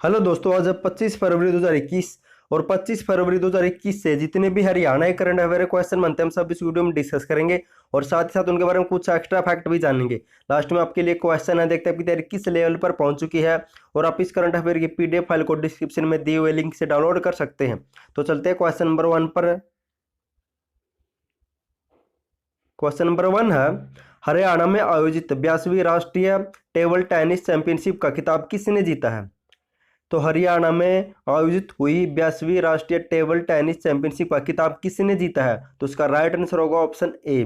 Hello दोस्तों, आज 25 फरवरी 2021 और 25 फरवरी 2021 से जितने भी हरियाणा के करंट अफेयर क्वेश्चन बनते हैं हम सब इस वीडियो में डिस्कस करेंगे और साथ ही साथ उनके बारे में कुछ एक्स्ट्रा फैक्ट भी जानेंगे। लास्ट में आपके लिए क्वेश्चन है, देखते हैं आपकी तैयारी किस लेवल पर पहुंच चुकी है और आप इस करंट अफेयर की पीडीएफ फाइल को डिस्क्रिप्शन में दिए हुए लिंक से डाउनलोड कर सकते हैं। तो चलते हैं क्वेश्चन नंबर 1 पर। क्वेश्चन नंबर 1 है, हरियाणा में आयोजित 82वीं राष्ट्रीय टेबल टेनिस चैंपियनशिप का खिताब किसने जीता है? तो हरियाणा में आयोजित हुई 82वीं राष्ट्रीय टेबल टेनिस चैंपियनशिप का खिताब किसने जीता है? तो उसका राइट आंसर होगा ऑप्शन ए,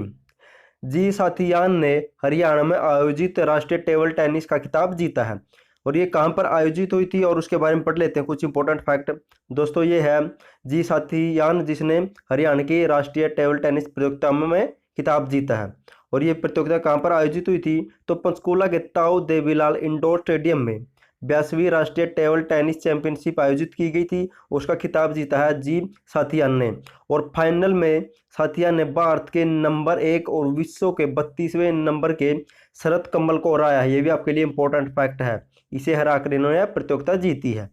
जी साथियान ने हरियाणा में आयोजित राष्ट्रीय टेबल टेनिस का खिताब जीता है। और ये कहाँ पर आयोजित हुई थी और उसके बारे में पढ़ लेते हैं कुछ इंपॉर्टेंट फैक्ट। दोस्तों ये है जी साथियान, जिसने हरियाणा की राष्ट्रीय टेबल टेनिस प्रतियोगिता में खिताब जीता है। और ये प्रतियोगिता कहाँ पर आयोजित हुई थी? तो पंचकूला के ताऊ देवीलाल इंडोर स्टेडियम में 82वीं राष्ट्रीय टेबल टेनिस चैंपियनशिप आयोजित की गई थी। उसका खिताब जीता है जी साथियान ने। और फाइनल में साथियान ने भारत के नंबर 1 और विश्व के 32वें नंबर के शरत कमल को हराया है। ये भी आपके लिए इंपॉर्टेंट फैक्ट है। इसे हरा कर इन्होंने प्रतियोगिता जीती है।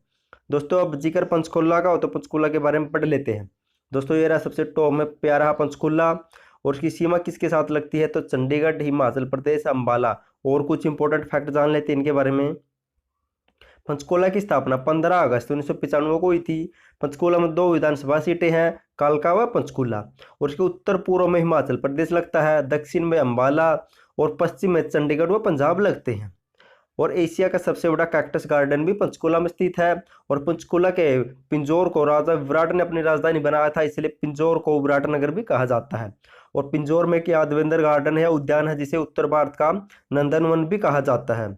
दोस्तों अब जिक्र पंचकुला का हो तो पंचकुला के बारे में पढ़ लेते हैं। दोस्तों ये रहा सबसे टॉप में प्यारा पंचकुला, और उसकी सीमा किसके साथ लगती है? तो चंडीगढ़, हिमाचल प्रदेश, अंबाला। और कुछ इंपॉर्टेंट फैक्ट जान लेते हैं इनके बारे में। पंचकुला की स्थापना 15 अगस्त 1995 को हुई थी। पंचकुला में 2 विधानसभा सीटें हैं, कालका व पंचकुला। और उसके उत्तर पूर्व में हिमाचल प्रदेश लगता है, दक्षिण में अंबाला और पश्चिम में चंडीगढ़ व पंजाब लगते हैं। और एशिया का सबसे बड़ा कैक्टस गार्डन भी पंचकुला में स्थित है। और पंचकुला के पिंजौर को राजा विराट ने अपनी राजधानी बनाया था, इसलिए पिंजौर को विराट नगर भी कहा जाता है। और पिंजौर में एक यादवेंद्र गार्डन है, उद्यान है, जिसे उत्तर भारत का नंदनवन भी कहा जाता है।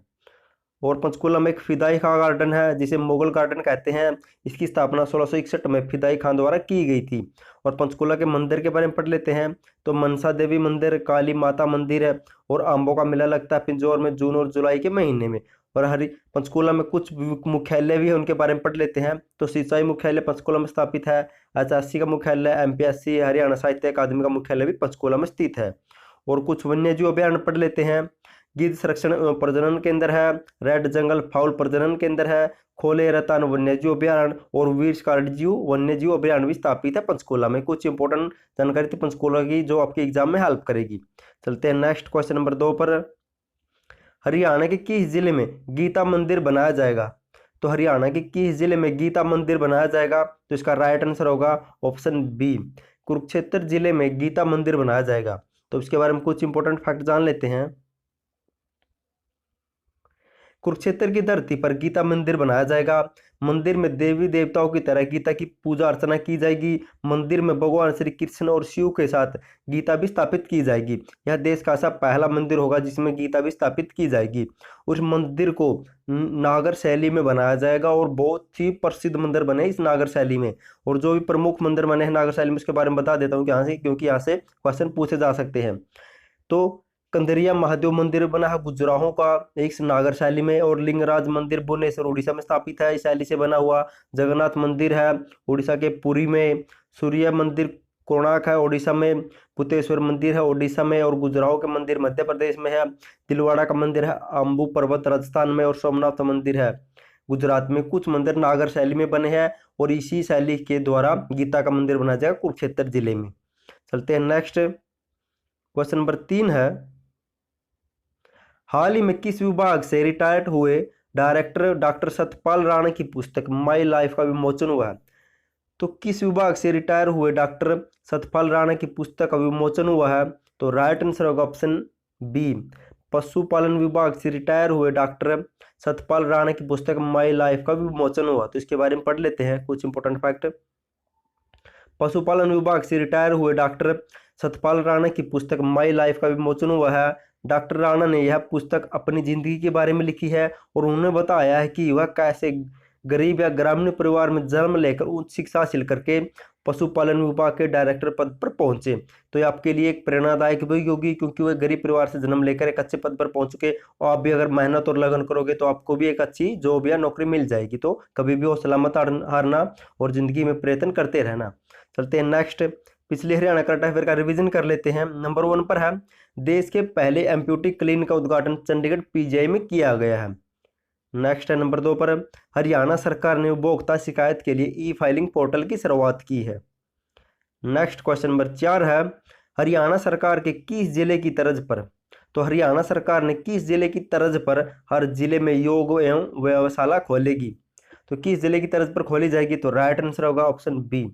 और पंचकुला में एक फिदाई खां गार्डन है, जिसे मुगल गार्डन कहते हैं। इसकी स्थापना 1661 में फिदाई खां द्वारा की गई थी। और पंचकुला के मंदिर के बारे में पढ़ लेते हैं। तो मनसा देवी मंदिर, काली माता मंदिर है। और आम्बों का मेला लगता है पिंजौर में जून और जुलाई के महीने में। और हरि पंचकुला में कुछ मुख्यालय भी है, उनके बारे में पढ़ लेते हैं। तो सिंचाई मुख्यालय पंचकुला में स्थापित है। एचआरसी का मुख्यालय, एमपीएससी हरियाणा साहित्य अकादमी का मुख्यालय भी पंचकुला में स्थित है। और कुछ वन्य जीव अभ्यारण्य पढ़ लेते हैं। गिद्ध संरक्षण एवं प्रजनन केंद्र है, रेड जंगल फाउल प्रजनन केंद्र है, खोले रतन वन्यजीव अभ्यारण्य और वीर काटजीव वन्यजीव अभ्यारण्य भी स्थापित है पंचकुला में। कुछ इंपॉर्टेंट जानकारी थी पंचकुला की जो आपके एग्जाम में हेल्प करेगी। चलते हैं नेक्स्ट क्वेश्चन नंबर 2 पर। हरियाणा के किस जिले में गीता मंदिर बनाया जाएगा? तो हरियाणा के किस जिले में गीता मंदिर बनाया जाएगा? तो इसका राइट आंसर होगा ऑप्शन बी, कुरुक्षेत्र जिले में गीता मंदिर बनाया जाएगा। तो इसके बारे में कुछ इंपॉर्टेंट फैक्ट जान लेते हैं। कुरुक्षेत्र की धरती पर गीता मंदिर बनाया जाएगा। मंदिर में देवी देवताओं की तरह गीता की पूजा अर्चना की जाएगी। मंदिर में भगवान श्री कृष्ण और शिव के साथ गीता भी स्थापित की जाएगी। यह देश का ऐसा पहला मंदिर होगा जिसमें गीता भी स्थापित की जाएगी। उस मंदिर को नागर शैली में बनाया जाएगा और बहुत ही प्रसिद्ध मंदिर बने इस नागर शैली में। और जो भी प्रमुख मंदिर बने हैं नागर शैली में उसके बारे में बता देता हूँ यहाँ से, क्योंकि यहाँ से क्वेश्चन पूछे जा सकते हैं। तो कंदरिया महादेव मंदिर बना है गुजराहों का एक नागर शैली में। और लिंगराज मंदिर भुवनेश्वर उड़ीसा में स्थापित है इस शैली से बना हुआ। जगन्नाथ मंदिर है उड़ीसा के पुरी में। सूर्य मंदिर कोणार्क है उड़ीसा में। भूतेश्वर मंदिर है उड़ीसा में। और गुजराहों के मंदिर मध्य प्रदेश में है। दिलवाड़ा का मंदिर है अम्बू पर्वत राजस्थान में। और सोमनाथ मंदिर है गुजरात में। कुछ मंदिर नागर शैली में बने हैं और इसी शैली के द्वारा गीता का मंदिर बनाया जाएगा कुरुक्षेत्र जिले में। चलते हैं नेक्स्ट क्वेश्चन नंबर 3 है, हाल ही में किस विभाग से रिटायर्ड हुए डायरेक्टर डॉक्टर सतपाल राणा की पुस्तक माई लाइफ का विमोचन हुआ है? तो किस विभाग से रिटायर हुए डॉक्टर सतपाल राणा की पुस्तक का विमोचन हुआ है? तो राइट आंसर होगा ऑप्शन बी, पशुपालन विभाग से रिटायर हुए डॉक्टर सतपाल राणा की पुस्तक माई लाइफ का विमोचन हुआ। तो इसके बारे में पढ़ लेते हैं कुछ इंपॉर्टेंट फैक्ट। पशुपालन विभाग से रिटायर हुए डॉक्टर सतपाल राणा की पुस्तक माई लाइफ का विमोचन हुआ है। डॉक्टर राणा ने यह पुस्तक अपनी जिंदगी के बारे में लिखी है और उन्होंने बताया है कि वह कैसे गरीब या ग्रामीण परिवार में जन्म लेकर उच्च शिक्षा हासिल करके पशुपालन विभाग के डायरेक्टर पद पर पहुंचे। तो ये आपके लिए एक प्रेरणादायक भी होगी, क्योंकि वह गरीब परिवार से जन्म लेकर एक अच्छे पद पर पहुंच चुके। और आप भी अगर मेहनत और लगन करोगे तो आपको भी एक अच्छी जॉब या नौकरी मिल जाएगी। तो कभी भी हौसला मत हारना और जिंदगी में प्रयत्न करते रहना। चलते हैं नेक्स्ट, पिछले हरियाणा करंट अफेयर का रिवीजन कर लेते हैं। नंबर 1 पर है, देश के पहले एम्प्यूटी क्लिनिक का उद्घाटन चंडीगढ़ पीजीआई में किया गया है। नेक्स्ट है नंबर 2 पर, हरियाणा सरकार ने उपभोक्ता शिकायत के लिए ई फाइलिंग पोर्टल की शुरुआत की है। नेक्स्ट क्वेश्चन नंबर 4 है, हरियाणा सरकार के किस जिले की तर्ज पर, तो हरियाणा सरकार ने किस जिले की तर्ज पर हर जिले में योग एवं व्यायामशाला खोलेगी, तो किस जिले की तर्ज पर खोली जाएगी, तो राइट आंसर होगा ऑप्शन बी।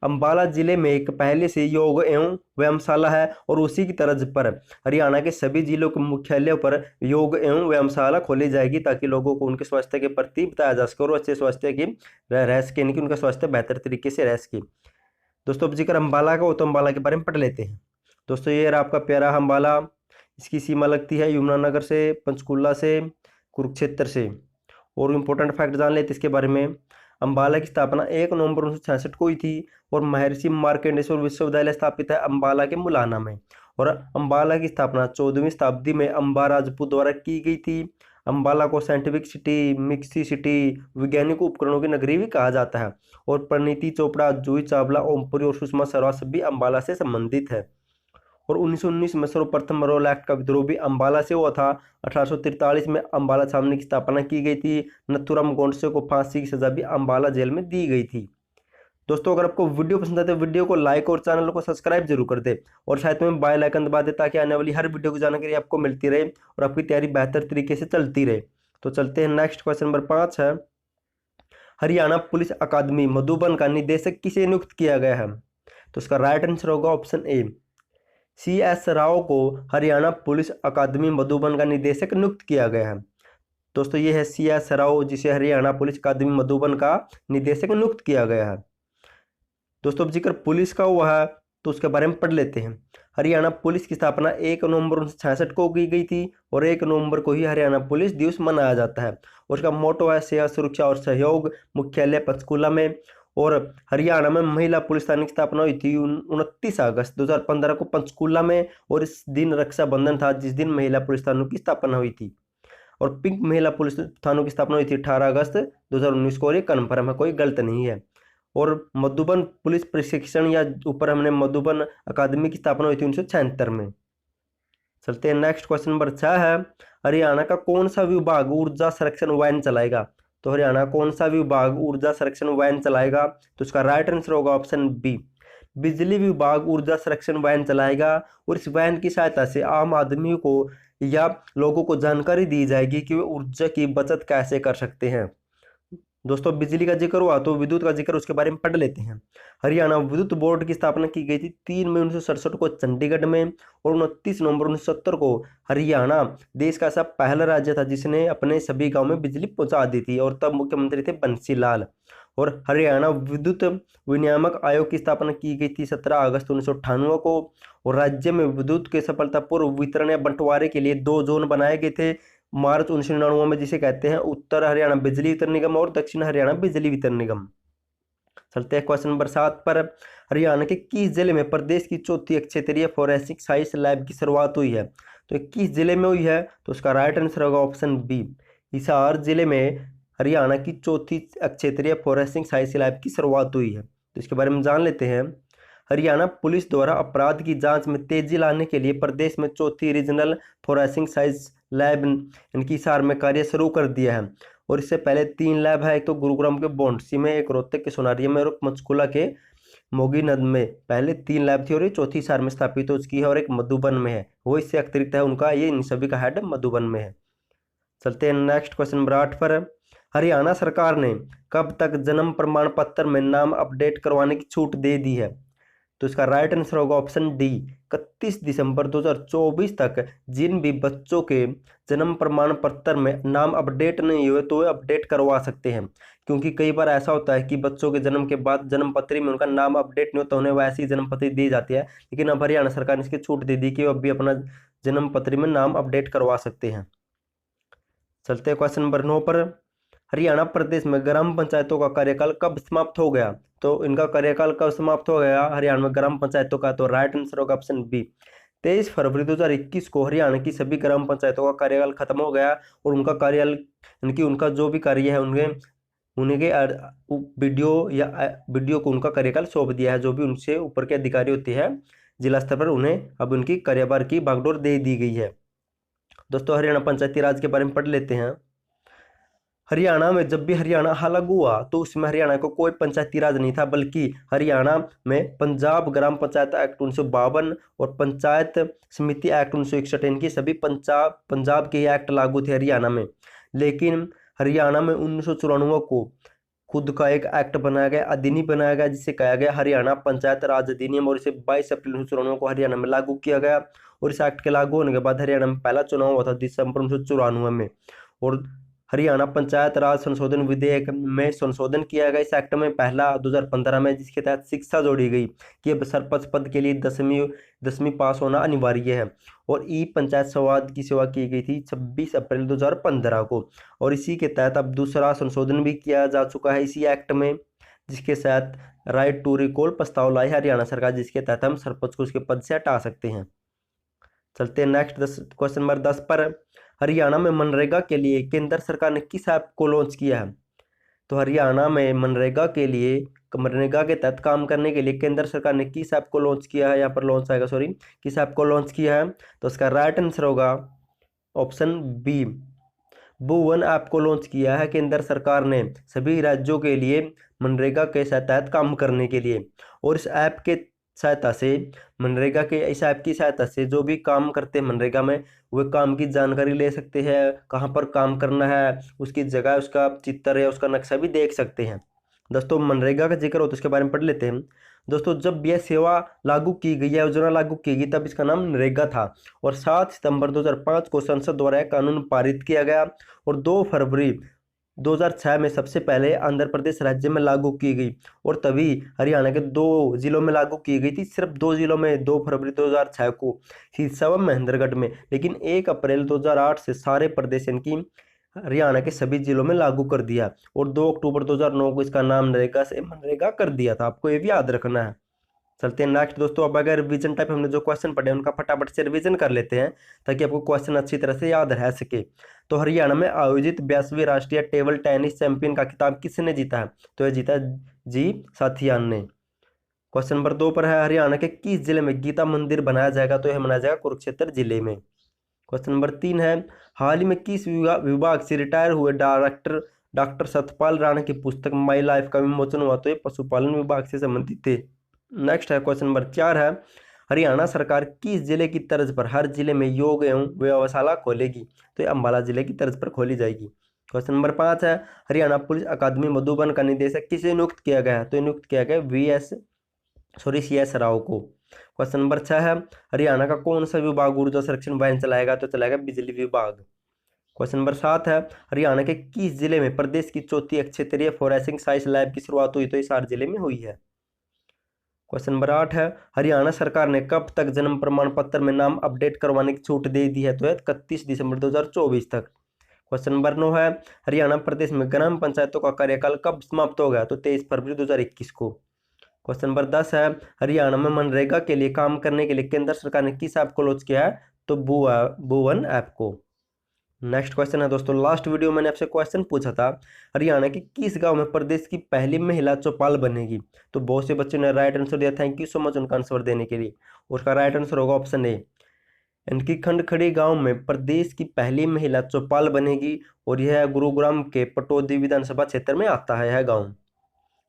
अंबाला जिले में एक पहले से योग एवं व्यायामशाला है और उसी की तर्ज पर हरियाणा के सभी जिलों के मुख्यालयों पर योग एवं व्यायामशाला खोली जाएगी, ताकि लोगों को उनके स्वास्थ्य के प्रति बताया जा सके और अच्छे स्वास्थ्य की रह सके, यानी कि उनका स्वास्थ्य बेहतर तरीके से रह सके। दोस्तों अब जिक्र अंबाला का हो तो अंबाला के बारे में पढ़ लेते हैं। दोस्तों ये रहा आपका प्यारा अंबाला, इसकी सीमा लगती है यमुनानगर से, पंचकूला से, कुरुक्षेत्र से। और इम्पोर्टेंट फैक्ट जान लेते इसके बारे में। अंबाला की स्थापना 1 नवंबर 1966 को हुई थी और महर्षि मार्कंडेश्वर विश्वविद्यालय स्थापित है अंबाला के मुलाना में। और अंबाला की स्थापना 14वीं शताब्दी में अंबा राजपूत द्वारा की गई थी। अंबाला को साइंटिफिक सिटी, मिक्सी सिटी, वैज्ञानिक उपकरणों की नगरी भी कहा जाता है। और परिणीति चोपड़ा, जूही चावला, ओमपुरी और सुषमा स्वराज भी अंबाला से संबंधित है। और 1919 में सर्वप्रथम रोल एक्ट का विद्रोह भी अंबाला से हुआ था। 1843 में अंबाला छावनी की स्थापना की गई थी। नथुराम गोडसे को फांसी की सजा भी अंबाला जेल में दी गई थी। दोस्तों अगर आपको वीडियो पसंद आए तो वीडियो को लाइक और चैनल को सब्सक्राइब जरूर कर दे और साथ में बेल आइकन दबा दे, ताकि आने वाली हर वीडियो की जानकारी आपको मिलती रहे और आपकी तैयारी बेहतर तरीके से चलती रहे। तो चलते हैं नेक्स्ट क्वेश्चन नंबर 5 है, हरियाणा पुलिस अकादमी मधुबन का निदेशक किसे नियुक्त किया गया है, तो इसका राइट आंसर होगा ऑप्शन ए, CS राव को हरियाणा पुलिस अकादमी मधुबन का निदेशक नियुक्त किया गया है। दोस्तों ये है CS राव, जिसे हरियाणा पुलिस अकादमी मधुबन का निदेशक नियुक्त किया गया है। दोस्तों अब जिक्र पुलिस का हुआ है तो उसके बारे में पढ़ लेते हैं। हरियाणा पुलिस की स्थापना 1 नवंबर 1966 को की गई थी और 1 नवंबर को ही हरियाणा पुलिस दिवस मनाया जाता है। और उसका मोटो है सेवा, सुरक्षा और सहयोग। मुख्यालय पंचकूला में। और हरियाणा में महिला पुलिस थाने की स्थापना हुई थी 29 अगस्त 2015 को पंचकूला में। और इस दिन रक्षाबंधन था, जिस दिन महिला पुलिस थानों की स्थापना हुई थी। और पिंक महिला पुलिस थानों की स्थापना हुई थी 18 अगस्त 2019 को, और ये कन्फर्म है, कोई गलत नहीं है। और मधुबन पुलिस प्रशिक्षण या ऊपर हमने मधुबन अकादमी की स्थापना हुई थी 1976 में। चलते हैं नेक्स्ट क्वेश्चन नंबर 6 है, हरियाणा का कौन सा विभाग ऊर्जा संरक्षण वैन चलाएगा, तो हरियाणा कौन सा विभाग ऊर्जा संरक्षण वैन चलाएगा, तो इसका राइट आंसर होगा ऑप्शन बी, बिजली विभाग ऊर्जा संरक्षण वैन चलाएगा। और इस वैन की सहायता से आम आदमी को या लोगों को जानकारी दी जाएगी कि वे ऊर्जा की बचत कैसे कर सकते हैं। दोस्तों बिजली का जिक्र हुआ तो विद्युत का जिक्र उसके बारे में पढ़ लेते हैं। हरियाणा विद्युत बोर्ड की स्थापना की गई थी 3 मई 1967 को चंडीगढ़ में। और 29 नवंबर 1970 को हरियाणा देश का ऐसा पहला राज्य था जिसने अपने सभी गांव में बिजली पहुंचा दी थी, और तब मुख्यमंत्री थे बंसी लाल। और हरियाणा विद्युत विनियामक आयोग की स्थापना की गई थी 17 अगस्त 1998 को। और राज्य में विद्युत के सफलतापूर्व वितरण या बंटवारे के लिए 2 जोन बनाए गए थे मार्च 1999 में, जिसे कहते हैं उत्तर हरियाणा बिजली वितरण निगम और दक्षिण हरियाणा बिजली वितरण निगम। चलते हैं क्वेश्चन नंबर 7 पर, हरियाणा के किस जिले में प्रदेश की चौथी क्षेत्रीय फोरेंसिक साइंस लैब की शुरुआत हुई है, तो किस जिले में हुई है, तो उसका राइट आंसर होगा ऑप्शन बी, हिसार जिले में हरियाणा की चौथी क्षेत्रीय फोरेंसिक साइंस लैब की शुरुआत हुई है। तो इसके बारे में जान लेते हैं। हरियाणा पुलिस द्वारा अपराध की जांच में तेजी लाने के लिए प्रदेश में चौथी रीजनल फोरेंसिक साइंस लैब इनकी हिसार में कार्य शुरू कर दिया है। और इससे पहले 3 लैब है, एक तो गुरुग्राम के बोंडसी में, एक रोहतक के सोनारिया में और पंचकुला के मोगीनंद में। पहले 3 लैब थी और ये चौथी हिसार में स्थापित हो चुकी है, और एक मधुबन में है, वो इससे अतिरिक्त है उनका, ये इन सभी का हेड मधुबन में है। चलते हैं नेक्स्ट क्वेश्चन नंबर 8 पर, हरियाणा सरकार ने कब तक जन्म प्रमाण पत्र में नाम अपडेट करवाने की छूट दे दी है, तो इसका राइट आंसर होगा ऑप्शन डी, 31 दिसंबर 2024 तक जिन भी बच्चों के जन्म प्रमाण पत्र में नाम अपडेट नहीं हुए तो वे अपडेट करवा सकते हैं। क्योंकि कई बार ऐसा होता है कि बच्चों के जन्म के बाद जन्म पत्री में उनका नाम अपडेट नहीं होता, उन्हें वैसी जन्म पत्री दी जाती है। लेकिन अब हरियाणा सरकार ने इसकी छूट दे दी कि वो अब भी अपना जन्म पत्री में नाम अपडेट करवा सकते हैं। चलते हैं क्वेश्चन नंबर 9 पर, हरियाणा प्रदेश में ग्राम पंचायतों का कार्यकाल कब समाप्त हो गया, तो इनका कार्यकाल कब समाप्त हो गया हरियाणा में ग्राम पंचायतों का, तो राइट आंसर होगा ऑप्शन बी, 23 फरवरी 2021 को हरियाणा की सभी ग्राम पंचायतों का कार्यकाल खत्म हो गया। और उनका कार्यकाल उनका जो भी कार्य है उनके वीडियो को उनका कार्यकाल सौंप दिया है। जो भी उनसे ऊपर के अधिकारी होते हैं जिला स्तर पर, उन्हें अब उनकी कार्यभार की बागडोर दे दी गई है। दोस्तों हरियाणा पंचायती राज के बारे में पढ़ लेते हैं। हरियाणा में जब भी हरियाणा अलग हुआ तो उसमें हरियाणा को कोई पंचायती राज नहीं था, बल्कि हरियाणा में पंजाब ग्राम पंचायत एक्ट 1952 और पंचायत समिति एक्ट 1961, इनकी सभी पंजाब के एक्ट लागू थे हरियाणा में। लेकिन हरियाणा में 1994 को खुद का एक एक्ट बनाया गया, अधिनियम बनाया गया, जिसे कहा गया हरियाणा पंचायत राज अधिनियम, और इसे 22 अप्रैल 1994 को हरियाणा में लागू किया गया। और इस एक्ट के लागू होने के बाद हरियाणा में पहला चुनाव हुआ था दिसंबर 1994 में। और हरियाणा पंचायत राज संशोधन विधेयक में संशोधन किया गया इस एक्ट में पहला 2015 में, जिसके तहत शिक्षा जोड़ी गई कि अब सरपंच पद के लिए 10वीं पास होना अनिवार्य है। और ई पंचायत संवाद की सेवा की गई थी 26 अप्रैल 2015 को। और इसी के तहत अब दूसरा संशोधन भी किया जा चुका है इसी एक्ट में, जिसके तहत राइट टू रिकॉल प्रस्ताव लाई हरियाणा सरकार, जिसके तहत हम सरपंच को उसके पद से हटा सकते हैं। चलते हैं नेक्स्ट क्वेश्चन नंबर 10 पर। हरियाणा में मनरेगा के लिए केंद्र सरकार ने किस ऐप को लॉन्च किया है? तो हरियाणा में मनरेगा के तहत काम करने के लिए केंद्र सरकार ने किस ऐप को लॉन्च किया है? यहाँ पर लॉन्च आएगा, सॉरी, किस ऐप को लॉन्च किया है? तो उसका राइट आंसर होगा ऑप्शन बी, भुवन ऐप को लॉन्च किया है केंद्र सरकार ने सभी राज्यों के लिए मनरेगा के तहत काम करने के लिए। और इस ऐप के सहायता से इस ऐप की सहायता से जो भी काम करते हैं मनरेगा में, वे काम की जानकारी ले सकते हैं, कहाँ पर काम करना है, उसकी जगह, उसका चित्र या उसका नक्शा भी देख सकते हैं। दोस्तों मनरेगा का जिक्र हो तो उसके बारे में पढ़ लेते हैं। दोस्तों जब यह सेवा लागू की गई, या योजना लागू की गई, तब इसका नाम नरेगा था। और 7 सितंबर 2005 को संसद द्वारा यह कानून पारित किया गया। और 2 फरवरी 2006 में सबसे पहले आंध्र प्रदेश राज्य में लागू की गई। और तभी हरियाणा के 2 जिलों में लागू की गई थी, सिर्फ 2 जिलों में, 2 फरवरी 2006 को, सिरसा व महेंद्रगढ़ में। लेकिन 1 अप्रैल 2008 से सारे प्रदेश इनकी हरियाणा के सभी जिलों में लागू कर दिया। और 2 अक्टूबर 2009 को इसका नाम नरेगा से मनरेगा कर दिया था। आपको ये भी याद रखना है। चलते हैं नेक्स्ट दोस्तों। अब अगर रिवीजन टाइप हमने जो क्वेश्चन पढ़े उनका फटाफट से रिवीजन कर लेते हैं, ताकि आपको क्वेश्चन अच्छी तरह से याद रह सके। तो हरियाणा में आयोजित 82वीं राष्ट्रीय टेबल टेनिस चैंपियन का खिताब किसने जीता है? तो यह जीता जी साथियान ने। क्वेश्चन नंबर 2 पर है, हरियाणा के किस जिले में गीता मंदिर बनाया जाएगा? तो यह बनाया जाएगा कुरुक्षेत्र जिले में। क्वेश्चन नंबर 3 है, हाल ही में किस विभाग से रिटायर हुए डॉक्टर सतपाल राणा की पुस्तक माई लाइफ का विमोचन हुआ? तो ये पशुपालन विभाग से संबंधित थे। नेक्स्ट है क्वेश्चन नंबर 4 है, हरियाणा सरकार किस जिले की तर्ज पर हर जिले में योग एवं व्यायामशाला खोलेगी? तो ये अंबाला जिले की तर्ज पर खोली जाएगी। क्वेश्चन नंबर 5 है, हरियाणा पुलिस अकादमी मधुबन का निदेशक किसे नियुक्त किया गया है? तो नियुक्त किया गया CS राव को। क्वेश्चन नंबर 6 है, हरियाणा का कौन सा विभाग ऊर्जा संरक्षण वाहन चलाएगा? तो चलाएगा बिजली विभाग। क्वेश्चन नंबर 7 है, हरियाणा के किस जिले में प्रदेश की चौथी क्षेत्रीय फॉरेंसिक साइंस लैब की शुरुआत हुई? तो हिसार जिले में हुई है। क्वेश्चन नंबर 8 है, हरियाणा सरकार ने कब तक जन्म प्रमाण पत्र में नाम अपडेट करवाने की छूट दे दी है? तो 31 दिसंबर 2024 तक। क्वेश्चन नंबर 9 है, हरियाणा प्रदेश में ग्राम पंचायतों का कार्यकाल कब समाप्त हो गया? तो 23 फरवरी 2021 को। क्वेश्चन नंबर 10 है, हरियाणा में मनरेगा के लिए काम करने के लिए केंद्र सरकार ने किस ऐप को लॉन्च किया है? तो भुवन ऐप को। नेक्स्ट क्वेश्चन है दोस्तों, लास्ट वीडियो मैंने आपसे क्वेश्चन पूछा था, हरियाणा के किस गांव में प्रदेश की पहली महिला चौपाल बनेगी? तो बहुत से बच्चों ने राइट आंसर दिया, थैंक यू सो मच उनका आंसर देने के लिए। उसका राइट आंसर होगा ऑप्शन ए, इनकी खंडखड़ी गांव में प्रदेश की पहली महिला चौपाल बनेगी। और यह गुरुग्राम के पटौदी विधानसभा क्षेत्र में आता है यह गाँव।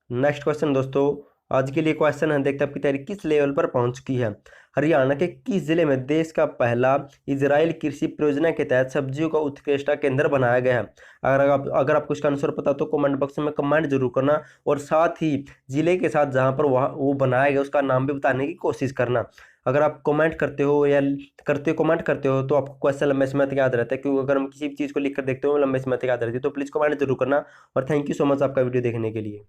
नेक्स्ट क्वेश्चन दोस्तों, आज के लिए क्वेश्चन है, देखते हैं आपकी तैयारी किस लेवल पर पहुंच चुकी है। हरियाणा के किस जिले में देश का पहला इजराइल कृषि परियोजना के तहत सब्जियों का उत्कृष्ट केंद्र बनाया गया है? अगर आपको इसका आंसर पता तो कमेंट बॉक्स में कमेंट जरूर करना, और साथ ही जिले के साथ जहां पर वो बनाया गया उसका नाम भी बताने की कोशिश करना। अगर आप कमेंट करते हो तो आपको क्वेश्चन लंबे समय तक याद रहता है, क्योंकि अगर हम किसी भी चीज़ को लिख कर देखते हो लंबे समय तक याद रहती है। तो प्लीज़ कमेंट जरूर करना, और थैंक यू सो मच आपका वीडियो देखने के लिए।